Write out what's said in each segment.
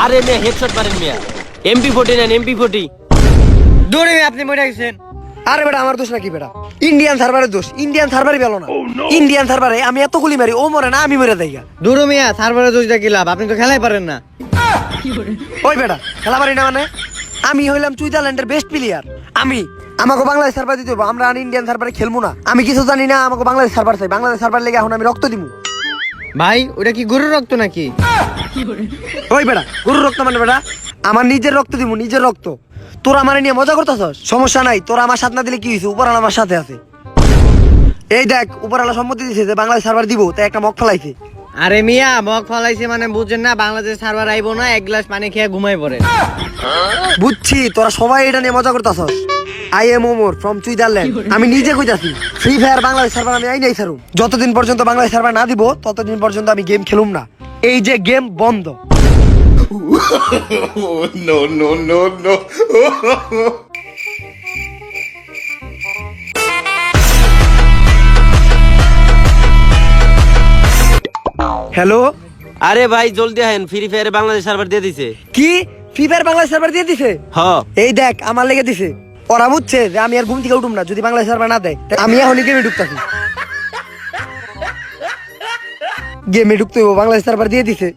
আরে মিয়া হেডশট মারেন মিয়া। MP40 নেন MP40। দৌড়ে আপনি মরে গেছেন। আরে বেটা আমার দোষ নাকি বেটা? ইন্ডিয়ান সার্ভারের দোষ। ইন্ডিয়ান সার্ভারই ভালো না। ইন্ডিয়ান সার্ভারে আমি এত গুলি মারি, ও মরে না, আমি মরে যাই। দৌড়ো মিয়া, সার্ভারে দোষ দেখি লাভ, আপনি তো খেলাই পারেন না। ওই বেটা খেলা পারি না মানে? আমি হইলাম সুইজারল্যান্ডের বেস্ট প্লেয়ার। আমাকে বাংলাদেশ সার্ভার দিতে হবে, আমরা আর ইন্ডিয়ান সার্ভারে খেলবো না। আমি কিছু জানি না, আমাকে বাংলাদেশ সার্ভার চাই। বাংলাদেশ সার্ভার লেগে এখন আমি রক্ত দিব। ভাই ওটা কি গরুর রক্ত নাকি? ওই বেটা গরুর রক্ত মানে বেটা আমার নিজের রক্ত দিব, নিজের রক্ত। তোরা আমার নিয়ে মজা করতেছস? সমস্যা নাই, তোরা আমার সাথে না দিলে কি হয়েছে? উপরালা আমার সাথে আছে। এই দেখ উপরালা সম্মতি দিয়েছে যে বাংলাদেশ সার্ভার দিব, তাই একটা মগ ফেলাইছে। আরে মিয়া মগ ফলাইছে মানে বুঝছেন না, বাংলাদেশ সার্ভার আইবো না, এক গ্লাস পানি খেয়ে ঘুমাই পড়ে। বুঝছি তোরা সবাই এটা নিয়ে মজা করতেছস। I am Omar from Switzerland. আমি নিজে কইতাছি ফ্রি ফায়ার বাংলাদেশ সার্ভার আমি আই নাই ছাড়ুম। যতদিন পর্যন্ত বাংলাদেশ সার্ভার না দিব ততদিন পর্যন্ত আমি গেম খেলুম না। এই যে গেম বন্ধ। No, no, no, no. Hello, আরে ভাই জলদি আহেন, ফ্রি ফায়ারে বাংলাদেশ সার্ভার দিয়ে দিছে। কি ফ্রি ফায়ার বাংলাদেশ সার্ভার দিয়ে দিছে? হ এই দেখ আমার লেগে দিছে। ওরা বুঝছে যে আমি আর ঘুম থেকে উঠুম না যদি বাংলাদেশ সার্ভার না দেয়। তাই আমি এখনই গেমে ঢুকতাছি। গেমে ঢুকতে হইব, বাংলাদেশ সার্ভার দিয়ে দিছে।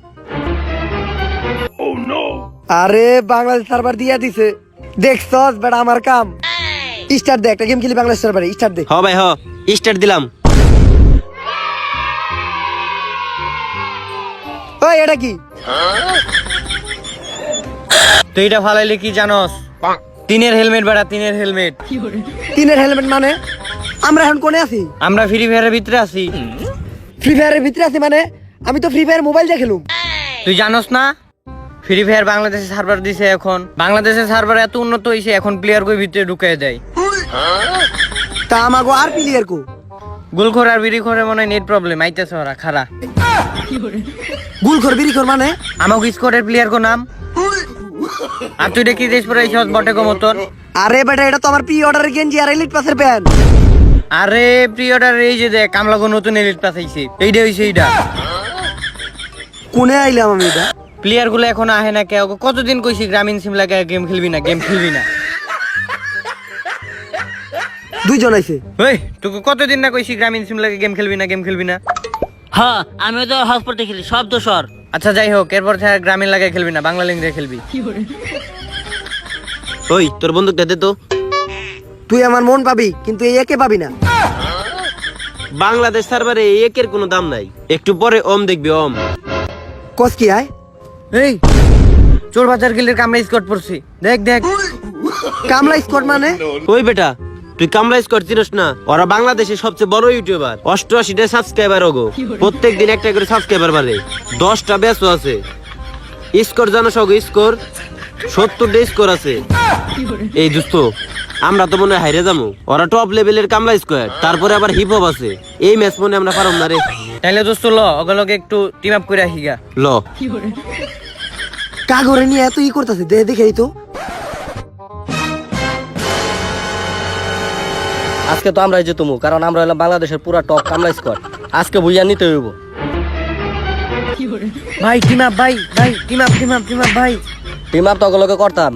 আরে বাংলাদেশ সার্ভার দিয়ে দিছে, দেখছস বেটা আমার কাম। স্টার্ট দে, একটা গেম খেলি বাংলাদেশ সার্ভারে। স্টার্ট দে। হ ভাই হ, স্টার্ট দিলাম। ওই এটা কি? তুই এটা ফালাইলে কি জানোস? তিনের হেলমেট বেড়া, তিনের হেলমেট। তিনের হেলমেট মানে? আমরা এখন কোনে আছি? আমরা ফ্রি ফায়ারের ভিতরে আছি। ফ্রি ফায়ারের ভিতরে আছি মানে? আমি তো ফ্রি ফায়ার মোবাইল দিয়ে খেলুম। তুই জানোস না ফ্রি ফায়ার বাংলাদেশের সার্ভার দিছে এখন? বাংলাদেশের সার্ভার এত উন্নত হইছে এখন প্লেয়ার কই ভিতরে ঢুকাই দেয়। তা আমাগো আর প্লেয়ার কো? গুলখোর আর বিড়িখোরের মনে হয় নেট প্রবলেম আইতেছে, ওরা খারা। গুলখোর বিড়িখোর মানে? আমাকে স্কোরের প্লেয়ার কো নাম। আর তুই দেখি দেশ পরে এইসব বটে কো মতন। আরে বেটা এটা তো আমার প্রি অর্ডারের গেঞ্জি আর এলিট পাসের প্যান্ট। আরে প্রি অর্ডার এই যে দেখ কামলাগো নতুন এলিট পাস আইছে, এইটা হইছে এইটা। কোনে আইলাম আমি এটা? প্লেয়ার গুলো এখন আহে না কেউ। কতদিন কইছি গ্রামীণ সিম লাগে গেম খেলবি না, গেম খেলবি না। দুইজন আইছে। ওই তোকে কতদিন না কইছি গ্রামীণ সিম লাগে গেম খেলবি না, গেম খেলবি না। হ্যাঁ আমিও তো হসপিটালে খেলি, সব দোষর। আচ্ছা যাই হোক, এরপর থেকে গ্রামীণ লাগে খেলবি না, বাংলা লিঙ্ক দিয়ে খেলবি। ওই তোর বন্দুকটা দে তো। তুই আমার মন পাবি কিন্তু এই একে পাবি না। বাংলাদেশ সার্ভারে একের কোনো দাম নাই, একটু পরে ওম দেখবি ওম। কস কি আয়? এই চোর বাজার গিলের কামরা স্কট পড়ছি, দেখ দেখ। কামলা স্কোয়াড মানে? ওই বেটা তুই কামলা স্কোয়াড চিনস না? ওরা বাংলাদেশের সবচেয়ে বড় ইউটিউবার, 88টা সাবস্ক্রাইবার ওগো। প্রত্যেক দিন একটা করে সাবস্ক্রাইবার বাড়ে, 10টা ব্যাচও আছে। স্কোর জানো সব? স্কোর 70টা স্কোর আছে। এই দোস্ত আমরা তো মনে হয় হাইরে যাবো। ওরা টপ লেভেলের কামলা স্কোয়াড, তারপরে আবার হিপ হপ আছে। এই ম্যাচ মনে আমরা পারম না রে। তাইলে দোস্ত ল ওগুলোকে একটু টিম আপ করে আসিগা। ল কাগরে নিয়ে এত ই করতেছে, দেখেই তো। আজকে তো আমরাই জিতমু, কারণ আমরা হলাম বাংলাদেশের পুরা টপ কামলা স্কোয়াড। আজকে বুঝিয়া নিতে হইব। ভাই টিম আপ, ভাই ভাই team up, team up, team up ভাই। টিম আপ তগলকে করতাম,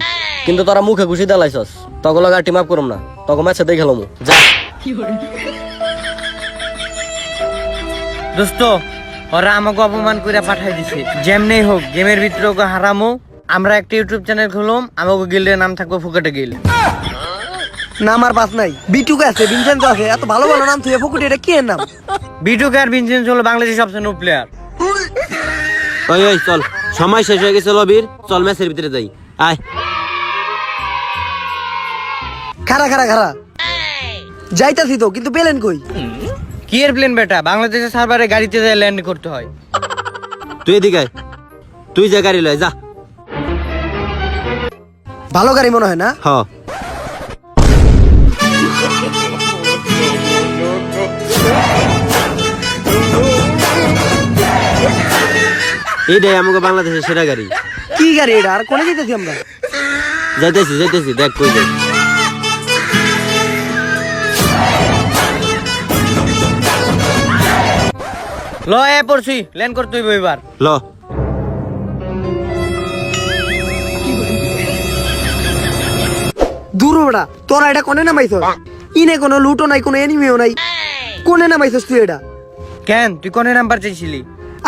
কিন্তু তোরা মুখে ঘুষি দেলাইছস। তগলকে আর টিম আপ করুম না, তখন ম্যাচে দেখে লমু যা। দোস্ত ওরা আমাকে অপমান করে পাঠাই দিছে। যেমনেই হোক গেমের ভিতরে ওকে হারামো। আমরা একটা ইউটিউব চ্যানেল খুললাম, আমাকে গিল্ডের নাম থাকবো ফুকেটে গিল্ড। নাম আর পাস নাই। বিটুকে আছে, ভিনসেন্ট আছে, এত ভালো ভালো নাম তুই ফুকুটি, এটা কি এর নাম? বিটুকে আর ভিনসেন্ট হলো বাংলাদেশের সবচেয়ে নো প্লেয়ার। ওই ওই চল, সময় শেষ হয়ে গেছে লবির, চল ম্যাচের ভিতরে যাই। আয় খারা খারা খারা যাইতাছি তো, কিন্তু পেলেন কই? কি এর প্লেন বেটা? বাংলাদেশের সার্ভারে গাড়িতে যায় ল্যান্ড করতে হয়। তুই এদিকে আয়, তুই যা গাড়ি লয় যা। ভালো গাড়ি মনে হয় না? হ এইটাই আমাকে বাংলাদেশের সেরা গাড়ি। কি গাড়ি এটা? আর কোনে যাইতেছি আমরা? যাইতেছি যাইতেছি, দেখ কই যাই। ল এ পড়ছি ল্যান্ড করতে হইব এবার। ল দূর বেটা, তোরা এটা কোনে নামাইছ? ইনে কোনো লুটো নাই, কোনো এনিমিও নাই, কোনে নামাইছস তুই এটা? কেন তুই কোনে নাম্বার চাইছিলি?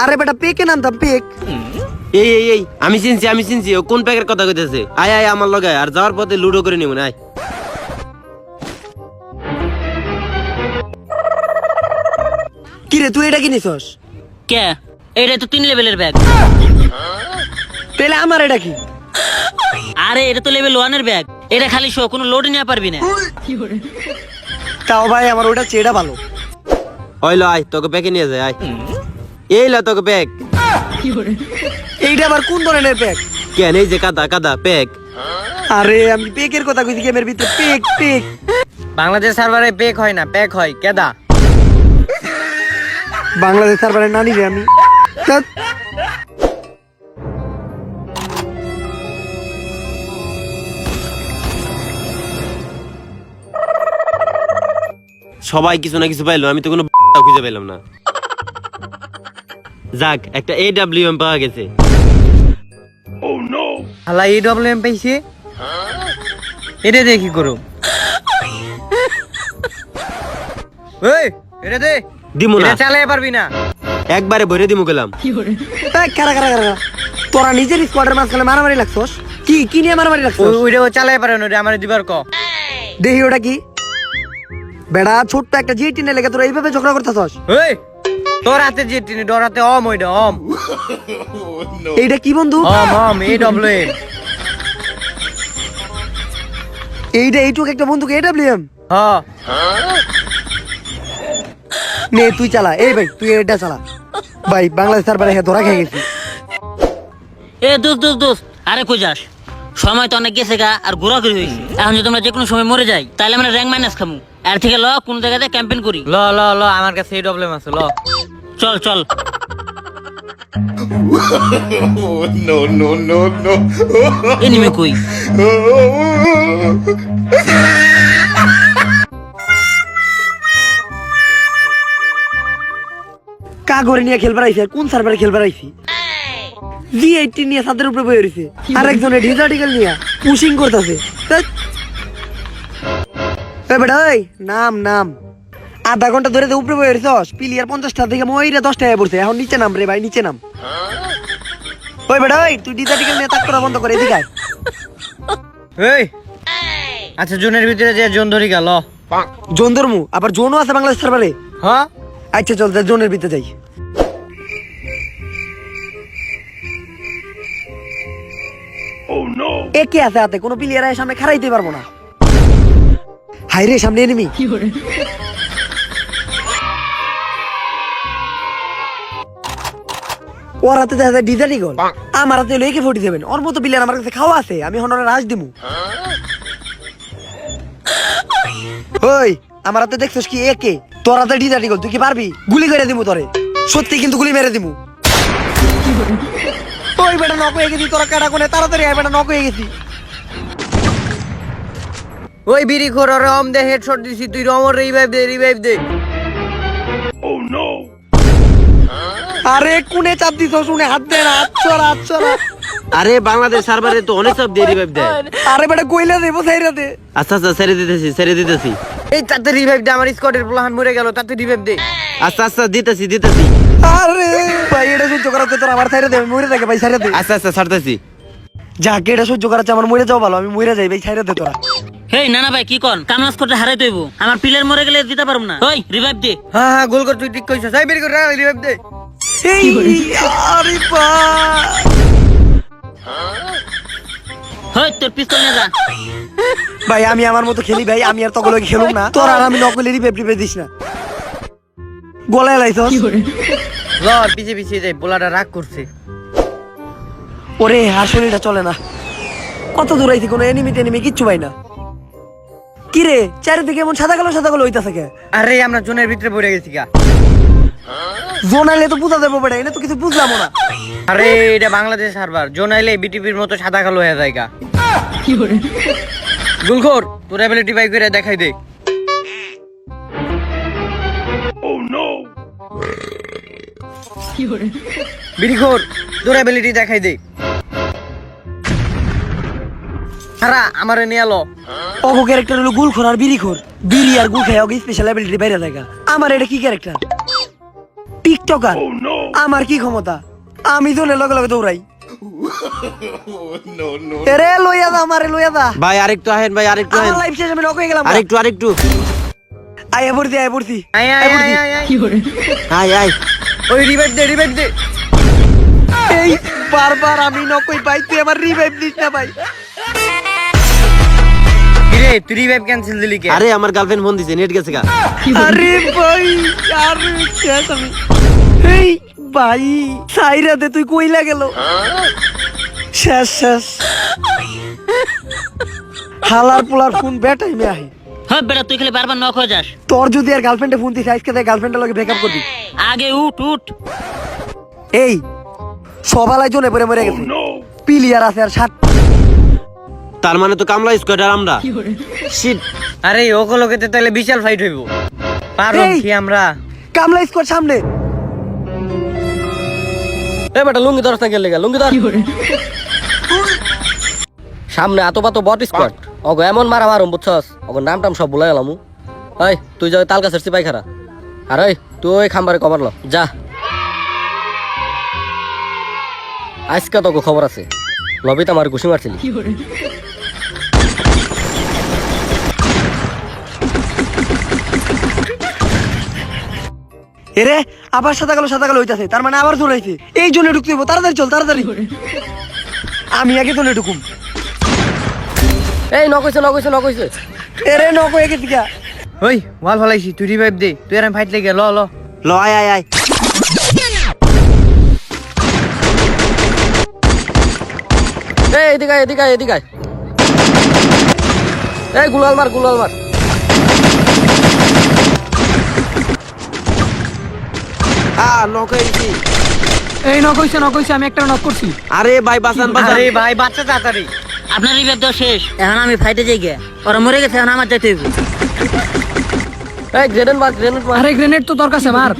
আরে বেটা পেকে নামতাম, পেক। এই আমি চিনছি ও কোন প্যাকের কথা কইতেছে। আয় আয় আমার লগে আয়, আর যাওয়ার পথে লুডো করে নিব না। আয় কিরে তুই এটা কিনিছস? কে এটা তো 3 লেভেলের ব্যাগ। তাহলে আমার এটা কি? আরে এটা তো লেভেল 1 এর ব্যাগ। এটা খালি শো, কোনো লোড নিয়ে পারবি না। তাও ভাই আমার ওটা চেয়েটা ভালো। ওই ল আয়, তোকে প্যাকে নিয়ে যায়। আয় এই ল তোকে প্যাক। এইটা আবার কোন ধরনের প্যাক? কেন এই যে কাদা প্যাক। আরে আমি পেকের কথা কইছি, গেমের ভিতরে পেক পেক। বাংলাদেশ সার্ভারে পেক হয় না, প্যাক হয়। কেদা? বাংলাদেশ সার্ভারে না নিবে আমি। ধ্যাৎ। সবাই কিছু না কিছু পাইলো, আমি তো কোনো খুঁজে পেলাম না। যাক, একটা AWM পাওয়া গেছে। হালা EWM পাইছে, এটা দিয়ে কি করো? এই এটা দে, দিমু না, এটা চালাতে পারবি না। একবারে ভরে দিমু গেলাম। এই কারা কারা কারা? তোরা নিজের স্কোয়াডের মাঝখানে মারামারি লাগছস? কি কি নিয়ে মারামারি লাগছস? ওইটাও চালাতে পারে না, ওটা আমার দিবার ক। দেখি ওটা কি? বেড়া ছোট্ট একটা জিটি নে লেগে তোরা এইভাবে ঝগড়া করতেছস? এই তোর হাতে যে টিনি, তোর হাতে অম, ওইটা অম। এইটা কি বন্ধু? অম EWM। এইটা এইটুক একটা বন্ধুকে AWM? হ্যাঁ নে তুই চালা। এই ভাই তুই এটা চালা। ভাই বাংলাদেশ সার্ভারে ধরা খেয়ে গেছি। এ দোস্ত, আরে কই যাস? সময় তো অনেক গেছে গা, আর ঘোরাঘুরি হয়েছে। এখন যদি আমরা যে কোনো সময় মরে যাই, তাহলে আমরা র্যাঙ্ক মাইনাস খামু। আর থেকে ল কোন জায়গাতে ক্যাম্পেইন করি। ল ল ল, আমার কাছে EWM আছে, ল। চল Oh, no, no, no, no. Anime কই? কাগরে নিয়ে খেলবার আইছি, আর কোন সার্ভারে খেলবার আইছি? G80 নিয়ে ছাদের উপরে বয়ে রইছে, আর একজনে ডিজার্টিক্যাল নিয়ে পুশিং করতেছে। এই বেটা ওই নাম আধা ঘন্টা ধরে তো উপরে বয়ে রইছস, প্লেয়ার 50টা থেকে মইরা 10 টাকা পড়ছে। এখন নিচে নাম রে ভাই, নিচে নাম। ওই বেটা ওই তুই ডিজার্টিক্যাল নিয়ে তাক করা বন্ধ করে এদিকে আয়। এই আচ্ছা, জোনের ভিতরে যে জোন ধরি গেল। জোন ধর্মু, আবার জোনও আছে বাংলাদেশ সার্ভারে? হ্যাঁ আচ্ছা চল জোনের ভিতরে যাই। একে আছে হাতে, কোনো প্লেয়ার সামনে খারাইতে পারবো না। হাই রে সামনে এনিমি। ওর হাতে দেখা যায় ডিজাইন গোল, আমার হাতে হলো AK-47। ওর মতো প্লেয়ার আমার কাছে খাওয়া আছে, আমি হনরে রাজ দিমু। ওই আমার হাতে দেখছস কি AK? তোর হাতে ডিজাইন গোল, তুই কি পারবি? গুলি করে দিমু তোরে, সত্যি কিন্তু গুলি মেরে দিমু। ওই বেটা নক হয়ে গেছি, তোরা কাটা কোনে তাড়াতাড়ি আয়, বেটা নক হয়ে গেছি। ওই বিড়ি খোর রম দে, হেডশট দিছি, তুই রমর রিভাইভ দে। আরে কোনে চাপ দিছ? শুনে হাত দে না, হাত ছড়া। আরে বাংলাদেশ সার্ভারে তো অনেক সব দিয়ে রিভাইভ দেয়। আরে বেটা কইলা দেবো সাইরা দে। আচ্ছা ছেড়ে দিতেছি। এই তাতে রিভাইভ দে, আমার স্কোয়াডের প্লান মরে গেল, তাতে রিভাইভ দে। আচ্ছা দিতেছি। আরে ভাই এটা সহ্য করাতে তোর আমার সাইরা দে, আমি মরে যাকে ভাই সাইরা দে। আচ্ছা ছাড়তেছি। যাকে এটা সহ্য করাচ্ছে আমার মরে যাও ভালো, আমি মরে যাই ভাই, সাইরা দে তোরা। হেই না ভাই, কি কর? কামাজ করতে হারাই তৈব, আমার প্লেয়ার মরে গেলে দিতে পারবো না। ওই রিভাইভ দে। হ্যাঁ গোল কর, তুই ঠিক কইছস। এই বিড়ি খোর রিভাইভ দে। এই আরে ভাই হই তোর পিস্তল নিয়ে যা। ভাই আমি আমার মতো খেলি ভাই, আমি আর তকলে খেলুম না। তোর আর আমি নকলে রিভাইভ দিস না। গলায় লাইছস। ল পিছে যাই, পোলাটা রাগ করছে। ওরে আসলে এটা চলে না। কত দূর আইছি, কোনো এনিমি কিচ্ছু পাই না। কি রে চারিদিকে এমন সাদা কালো হইতাছে কে? আরে আমরা জোনের ভিতরে পড়ে গেছি গা। জোন আইলে তো বুঝা দেবো বেটা, এটা তো কিছু বুঝলাম না। আরে এটা বাংলাদেশ সার্ভার, জোন আইলে বিটিপির মতো সাদা কালো হয়ে যায় গা। গুলখোর তোর অ্যাবিলিটি বাই করে দেখাই দে। বিড়িখোর তোর অ্যাবিলিটি দেখাই দে। হারা আমারে নিয়ে এলো। অগো ক্যারেক্টার হলো গুলখোর আর বিড়িখোর। বিড়ি আর গুল খায় অগো স্পেশাল অ্যাবিলিটি বাইরে থাকা। আমার এটা কি ক্যারেক্টার? টিকটকার। আমার কি ক্ষমতা? আমি তো লগে লগে দৌড়াই। এরে লইয়া দা, আমারে লইয়া দা। ভাই আরেকটু আহেন, ভাই আরেকটু আমার আহেন, লাইফ শেষ, আমি নক হয়ে গেলাম। আরেকটু আয়া পড়ছি, আয়া পড়ছি। আয় আয় আয় আয় আয়। আয় আয়। ওই রিভাইভ দে। এই বারবার আমি নকই পাই, তুই আমার রিভাইভ দিস না ভাই। কিরে তুই রিভাইভ ক্যান্সেল দিলি কে? আরে আমার গার্লফ্রেন্ড ফোন দিছে, নেট গেছে গা। আরে ভাই, আরে শেষ আমি। এই ভাই সাইরা দে, তুই কইলা গেল। শেষ। হালার পোলার ফোন বেটাই মে আহে। হ্যাঁ বেটা তুই খালি বারবার নক হয়ে যাস। তোর যদি আর গার্লফ্রেন্ডে ফোন দিস, আজকে তাই গার্লফ্রেন্ডের লগে ব্রেকআপ করবি। আগে উঠ। এই সবালাই জনে পরে মরে গেছে। পিলিয়ার আছে আর 7। তার মানে তো কামলা স্কোয়াড আর আমরা। শিট। আরে ওগুলোকে তো তাহলে বিশাল ফাইট হইব। পারো এই! কি আমরা? কামলা স্কোয়াড সামনে। এ বেটা লুঙ্গি ধরস না গেলে লুঙ্গি ধর। সামনে এত পাতো বট স্কোয়াড। ওগো এমন মারা মারুম বুঝছস, ওগো নাম টাম সব ভুলে গেলাম। এই তুই যাই তাল গাছের সিপাই খারা। আর ওই তুই ওই খাম্বারে কভার ল যা। আজকে তোকে খবর আছে, লবিতে আমার ঘুষি মারছিলি। এরে আবার সাদা কালো হইতাছে, তার মানে আবার জোরাইছে। এই জন্য ঢুকতে হইব, তাড়াতাড়ি চল তাড়াতাড়ি। আমি আগে জন্য ঢুকুম। এই নকইছে। এরে নক হয়ে গেছি গা। ওই ওয়াল ফলাইছি, তুই রিভাইভ দে। তুই আর আমি ফাইট লেগে ল। ল আয়। এই এদিকে আয়। এই গুলাল মার। নক হয়েছি। এই নক হইছে, আমি একটা নক করছি। আরে ভাই বাঁচান। আরে ভাই বাচ্চা তাড়াতাড়ি। আপনার রিভাইভ দেওয়া শেষ, এখন আমি ফাইটে যাই গে। ওরা মরে গেছে, এখন আমার যাইতে হইব। এই গ্রেনেড মার। আরে গ্রেনেড তো তোর কাছে, মার।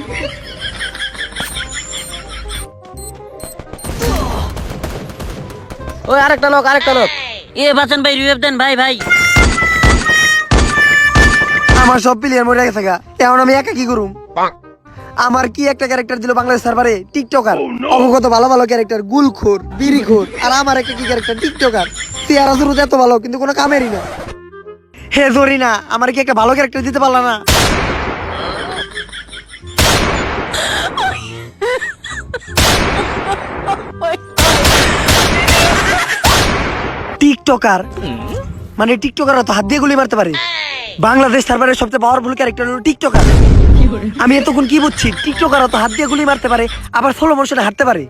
ওই আরেকটা নক। এ বাঁচান ভাই, রিভাইভ দেন ভাই। আমার সব প্লেয়ার মরে গেছে গা, এখন আমি একা কি করুম? আমার কি একটা ক্যারেক্টার দিল বাংলাদেশ সার্ভারে, টিকটকার। অবগত ভালো ক্যারেক্টার, গুলখোর, বিড়িখোর, আর আমার একটা কি ক্যারেক্টার, টিকটকার। চেহারা শুরুতে এত ভালো, কিন্তু কোনো কামেরই না। হে জরিনা, আমার কি একটা ভালো ক্যারেক্টার দিতে পারলা না? টিকটকার মানে টিকটকাররা তো হাত দিয়ে গুলি মারতে পারে। বাংলাদেশ সার্ভারের সবচেয়ে পাওয়ারফুল ক্যারেক্টার হলো টিকটকার। আমি এতক্ষণ কি বুঝছি, টিকটকাররা তো হাত দিয়ে গুলি মারতে পারে, আবার স্লো মোশনে হাঁটতে পারে।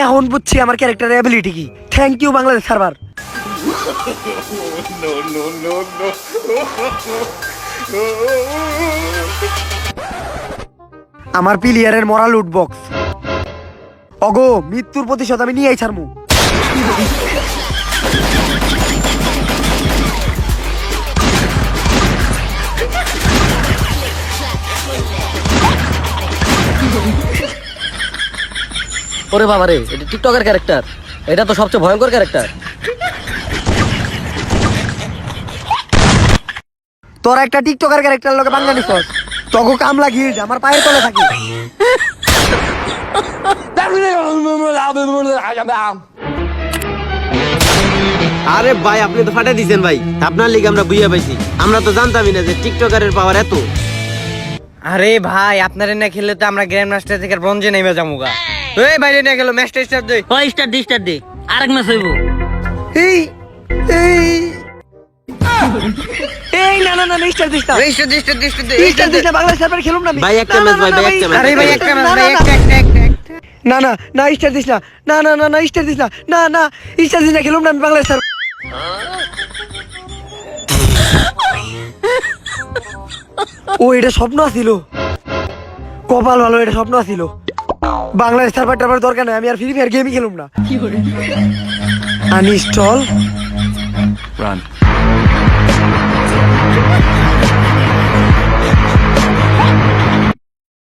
এখন বুঝছি আমার ক্যারেক্টারের অ্যাবিলিটি কি। Thank you Bangladesh server. no. আমার প্লেয়ারের মরা লুট বক্স। অগো মৃত্যুর প্রতিশোধ আমি নিয়েই ছাড়মু। ওরে বাবা রে, এটা টিকটকের ক্যারেক্টার। এটা তো সবচেয়ে ভয়ঙ্কর ক্যারেক্টার। তোর একটা টিকটকার ক্যারেক্টার লোকে বাংলা নিছস, তগো কামলা ঘির আমার পায়ের তলে থাকে। আরে ভাই আপনি তো ফাটাই দিছেন ভাই, আপনার লিগে আমরা বুঝিয়ে পাইছি। আমরা তো জানতামই না যে টিকটকারের পাওয়ার এত। আরে ভাই আপনারে না খেললে তো আমরা গ্র্যান্ড মাস্টার থেকে ব্রোঞ্জে নেমে যামুগা। এই বাইরে না গেল ম্যাচটা স্টার্ট দে। ও স্টার দে, আরেক ম্যাচ হইব। এই এই এই না স্টার দিস না, স্টার দিস না, বাংলাদেশ সার্ভারে খেলুম না আমি। ভাই একটা ম্যাচ ভাই, ভাই একটা ম্যাচ। আরে ভাই একটা ম্যাচ ভাই, একটা না স্টার দিস না, না স্টার দিস না, না স্টার দিস না, খেলুম না আমি বাংলাদেশ সার্ভার। ও এটা স্বপ্ন আছিল, কপাল ভালো, এটা স্বপ্ন আছিল। বাংলাদেশ সার্ভার টার্ভার দরকার নাই, আমি আর ফ্রি ফায়ার গেমই খেলুম না। Uninstall run.